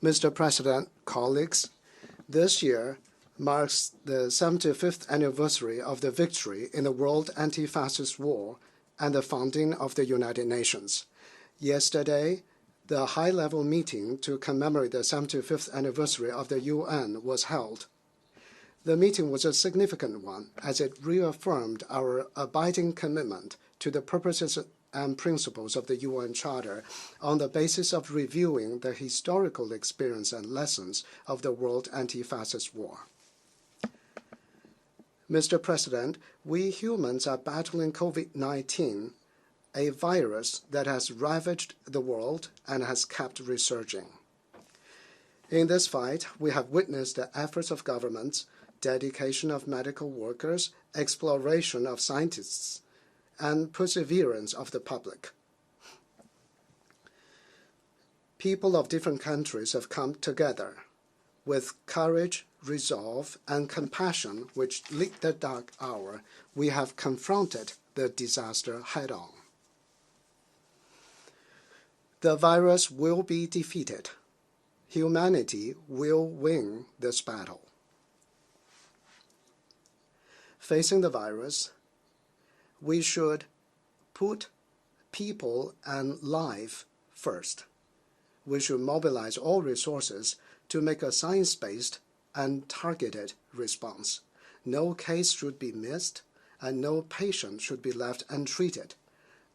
Mr. President, colleagues, this year marks the 75th anniversary of the victory in the World Anti-Fascist War and the founding of the United Nations. Yesterday, the high-level meeting to commemorate the 75th anniversary of the UN was held. The meeting was a significant one as it reaffirmed our abiding commitment to the purposes and principles of the UN Charter on the basis of reviewing the historical experience and lessons of the World Anti-Fascist War. Mr. President, we humans are battling COVID-19, a virus that has ravaged the world and has kept resurging. In this fight, we have witnessed the efforts of governments, dedication of medical workers, exploration of scientists, and perseverance of the public. People of different countries have come together with courage, resolve, and compassion which lit the dark hour. We have confronted the disaster head-on. The virus will be defeated. Humanity will win this battle. Facing the virus, we should put people and life first. We should mobilize all resources to make a science-based and targeted response. No case should be missed, and no patient should be left untreated.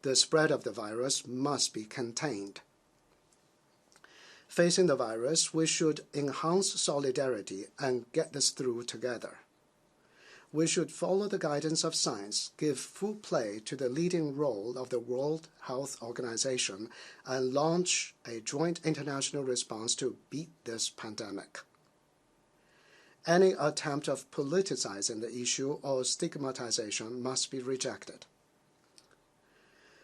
The spread of the virus must be contained. Facing the virus, we should enhance solidarity and get this through together. We should follow the guidance of science, give full play to the leading role of the World Health Organization, and launch a joint international response to beat this pandemic. Any attempt of politicizing the issue or stigmatization must be rejected.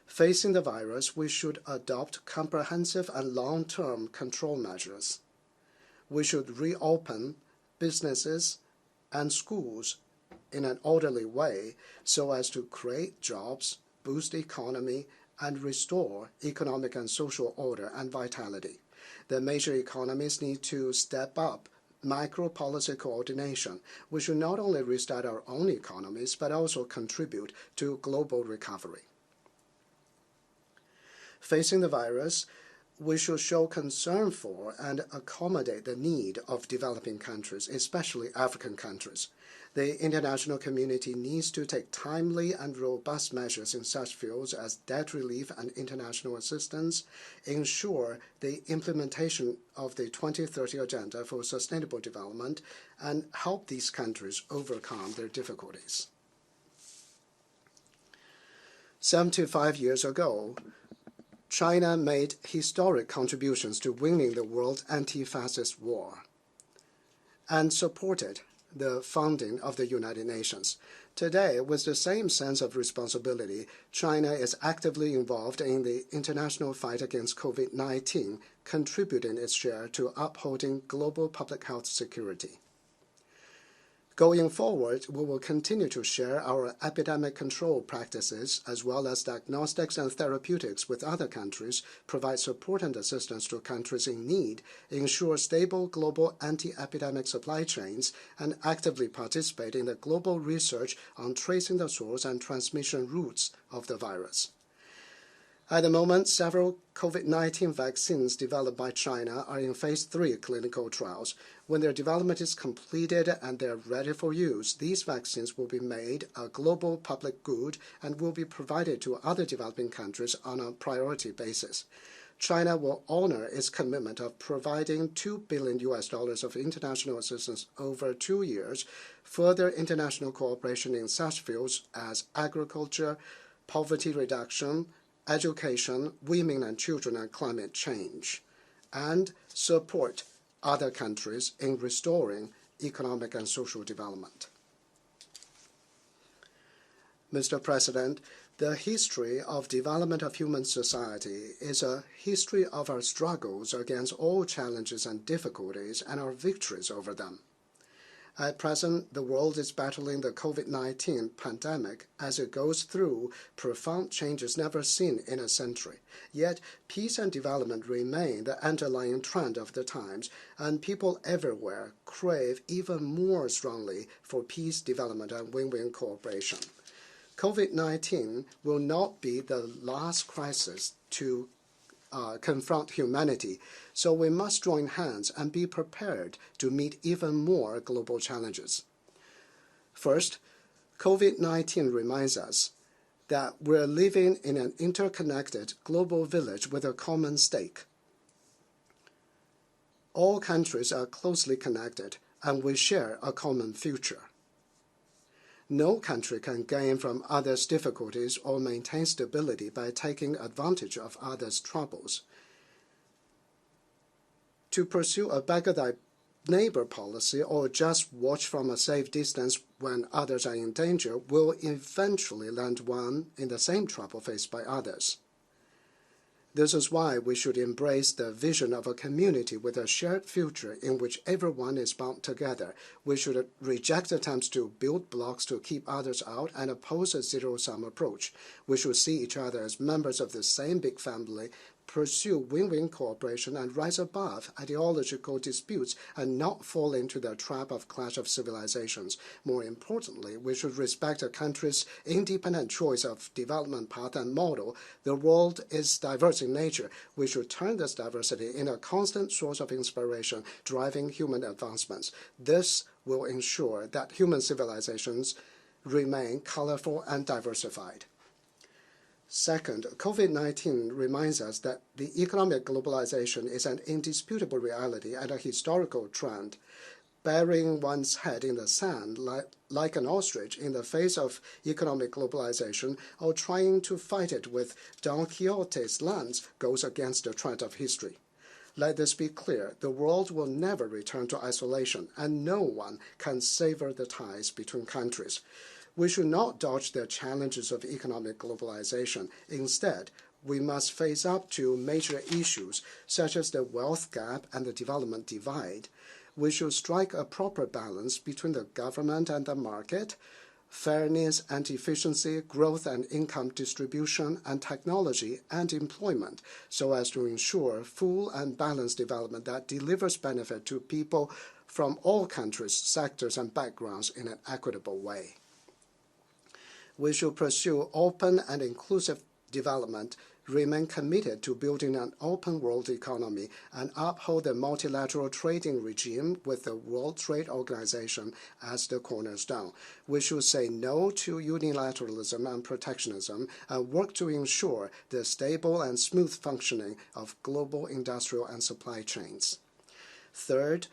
Facing the virus, we should adopt comprehensive and long-term control measures. We should reopen businesses and schools in an orderly way so as to create jobs, boost the economy, and restore economic and social order and vitality. The major economies need to step up micro-policy coordination. We should not only restart our own economies, but also contribute to global recovery. Facing the virus, we should show concern for and accommodate the need of developing countries, especially African countries. The international community needs to take timely and robust measures in such fields as debt relief and international assistance, ensure the implementation of the 2030 Agenda for Sustainable Development, and help these countries overcome their difficulties. 75 years ago, China made historic contributions to winning the World Anti-Fascist War and supported the founding of the United Nations. Today, with the same sense of responsibility, China is actively involved in the international fight against COVID-19, contributing its share to upholding global public health security. Going forward, we will continue to share our epidemic control practices as well as diagnostics and therapeutics with other countries, provide support and assistance to countries in need, ensure stable global anti-epidemic supply chains, and actively participate in the global research on tracing the source and transmission routes of the virus. At the moment, several COVID-19 vaccines developed by China are in phase 3 clinical trials. When their development is completed and they are ready for use, these vaccines will be made a global public good and will be provided to other developing countries on a priority basis. China will honor its commitment of providing $2 billion of international assistance over 2 years, further international cooperation in such fields as agriculture, poverty reduction, education, women and children, and climate change, and support other countries in restoring economic and social development. Mr. President, the history of development of human society is a history of our struggles against all challenges and difficulties and our victories over them. At present, the world is battling the COVID-19 pandemic as it goes through profound changes never seen in a century. Yet, peace and development remain the underlying trend of the times, and people everywhere crave even more strongly for peace, development, and win-win cooperation. COVID-19 will not be the last crisis to confront humanity, so we must join hands and be prepared to meet even more global challenges. First, COVID-19 reminds us that we're living in an interconnected global village with a common stake. All countries are closely connected, and we share a common future. No country can gain from others' difficulties or maintain stability by taking advantage of others' troubles. To pursue a beggar-thy-neighbor policy or just watch from a safe distance when others are in danger will eventually land one in the same trouble faced by others. This is why we should embrace the vision of a community with a shared future in which everyone is bound together. We should reject attempts to build blocks to keep others out and oppose a zero-sum approach. We should see each other as members of the same big family, pursue win-win cooperation, and rise above ideological disputes and not fall into the trap of clash of civilizations. More importantly, we should respect a country's independent choice of development path and model. The world is diverse in nature. We should turn this diversity into a constant source of inspiration, driving human advancements. This will ensure that human civilizations remain colorful and diversified. Second, COVID-19 reminds us that the economic globalization is an indisputable reality and a historical trend. Burying one's head in the sand like an ostrich in the face of economic globalization or trying to fight it with Don Quixote's lance goes against the trend of history. Let this be clear, the world will never return to isolation, and no one can sever the ties between countries. We should not dodge the challenges of economic globalization. Instead, we must face up to major issues such as the wealth gap and the development divide. We should strike a proper balance between the government and the market, fairness and efficiency, growth and income distribution, and technology and employment, so as to ensure full and balanced development that delivers benefit to people from all countries, sectors, and backgrounds in an equitable way. We should pursue open and inclusive development, remain committed to building an open world economy, and uphold the multilateral trading regime with the World Trade Organization as the cornerstone. We should say no to unilateralism and protectionism and work to ensure the stable and smooth functioning of global industrial and supply chains. Third,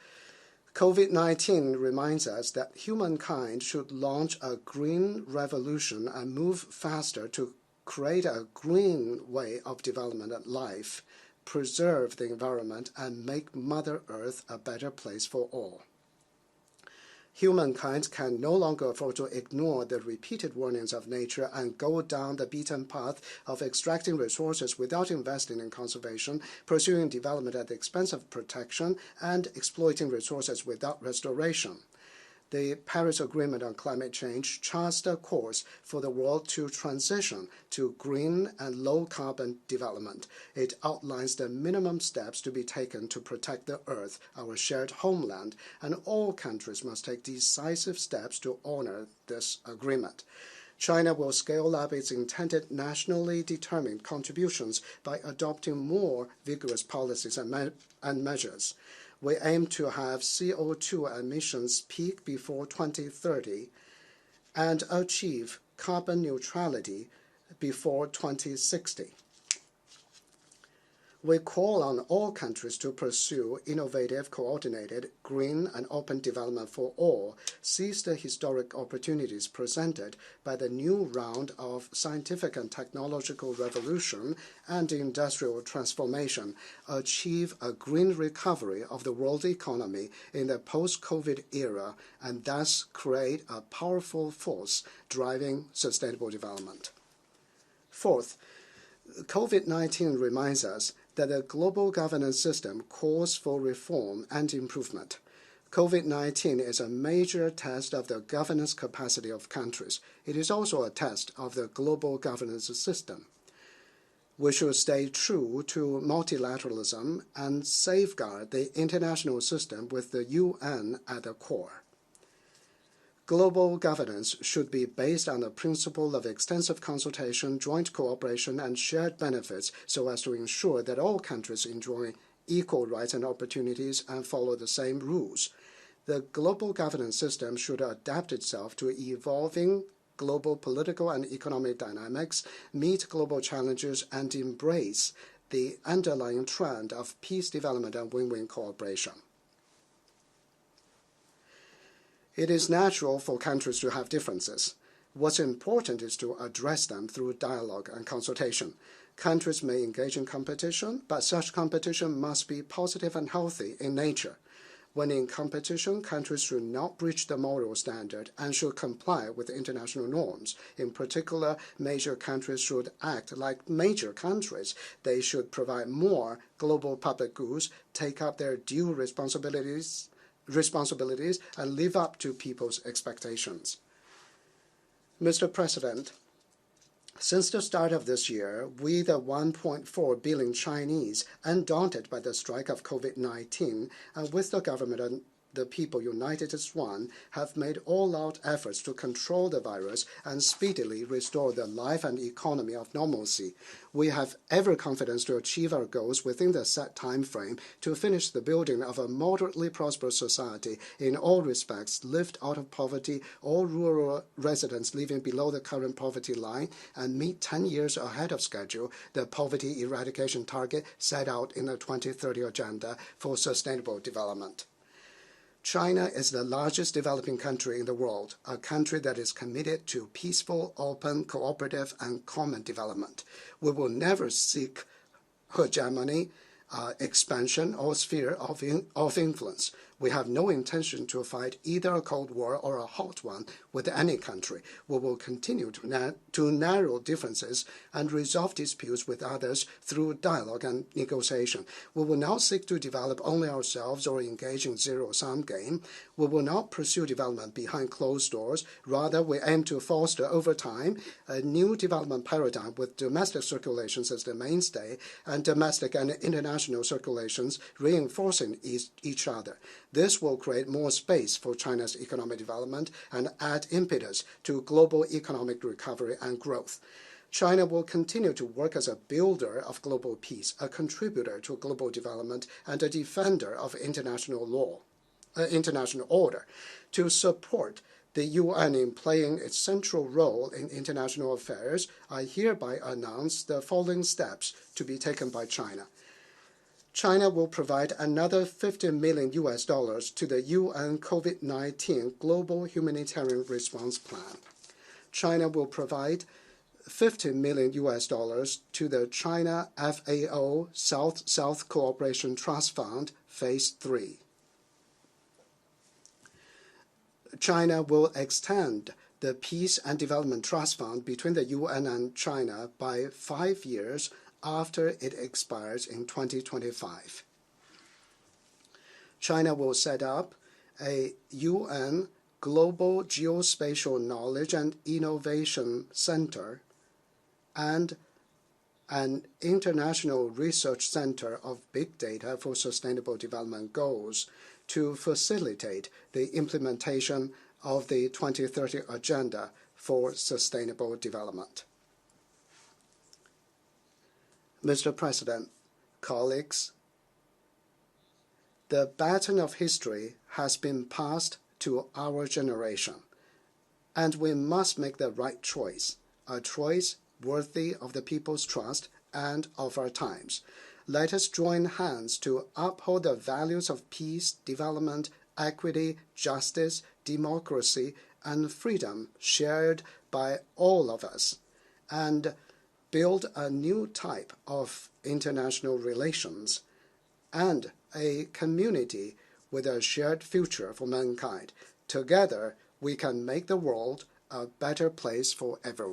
COVID-19 reminds us that humankind should launch a green revolution and move faster to create a green way of development and life, preserve the environment, and make Mother Earth a better place for all. Humankind can no longer afford to ignore the repeated warnings of nature and go down the beaten path of extracting resources without investing in conservation, pursuing development at the expense of protection, and exploiting resources without restoration. The Paris Agreement on Climate Change charts the course for the world to transition to green and low-carbon development. It outlines the minimum steps to be taken to protect the Earth, our shared homeland, and all countries must take decisive steps to honor this agreement. China will scale up its intended nationally determined contributions by adopting more vigorous policies and measures. We aim to have CO2 emissions peak before 2030 and achieve carbon neutrality before 2060. We call on all countries to pursue innovative, coordinated, green, and open development for all, seize the historic opportunities presented by the new round of scientific and technological revolution and industrial transformation, achieve a green recovery of the world economy in the post-COVID era, and thus create a powerful force driving sustainable development. Fourth, COVID-19 reminds us that the global governance system calls for reform and improvement. COVID-19 is a major test of the governance capacity of countries. It is also a test of the global governance system. We should stay true to multilateralism and safeguard the international system with the UN at the core. Global governance should be based on the principle of extensive consultation, joint cooperation, and shared benefits so as to ensure that all countries enjoy equal rights and opportunities and follow the same rules. The global governance system should adapt itself to evolving global political and economic dynamics, meet global challenges, and embrace the underlying trend of peace, development, and win-win cooperation. It is natural for countries to have differences. What's important is to address them through dialogue and consultation. Countries may engage in competition, but such competition must be positive and healthy in nature. When in competition, countries should not breach the moral standard and should comply with international norms. In particular, major countries should act like major countries. They should provide more global public goods, take up their due responsibilities, and live up to people's expectations. Mr. President, since the start of this year, we, the 1.4 billion Chinese, undaunted by the strike of COVID-19, and with the government and the people united as one, have made all-out efforts to control the virus and speedily restore the life and economy of normalcy. We have every confidence to achieve our goals within the set time frame to finish the building of a moderately prosperous society in all respects, lift out of poverty all rural residents living below the current poverty line, and meet 10 years ahead of schedule the poverty eradication target set out in the 2030 Agenda for Sustainable Development. China is the largest developing country in the world, a country that is committed to peaceful, open, cooperative, and common development. We will never seek hegemony, expansion, or sphere of influence. We have no intention to fight either a Cold War or a hot one with any country. We will continue to narrow differences and resolve disputes with others through dialogue and negotiation. We will not seek to develop only ourselves or engage in zero-sum game. We will not pursue development behind closed doors. Rather, we aim to foster over time a new development paradigm with domestic circulations as the mainstay and domestic and international circulations reinforcing each other. This will create more space for China's economic development and add impetus to global economic recovery and growth. China will continue to work as a builder of global peace, a contributor to global development, and a defender of international order. To support the UN in playing its central role in international affairs, I hereby announce the following steps to be taken by China. China will provide another $50 million to the UN COVID-19 Global Humanitarian Response Plan. China will provide $50 million to the China FAO South-South Cooperation Trust Fund, Phase 3. China will extend the Peace and Development Trust Fund between the UN and China by 5 years after it expires in 2025. China will set up a UN Global Geospatial Knowledge and Innovation Center and an International Research Center of Big Data for Sustainable Development Goals to facilitate the implementation of the 2030 Agenda for Sustainable Development. Mr. President, colleagues, the baton of history has been passed to our generation, and we must make the right choice, a choice worthy of the people's trust and of our times. Let us join hands to uphold the values of peace, development, equity, justice, democracy, and freedom shared by all of us, and build a new type of international relations and a community with a shared future for mankind. Together, we can make the world a better place for everyone.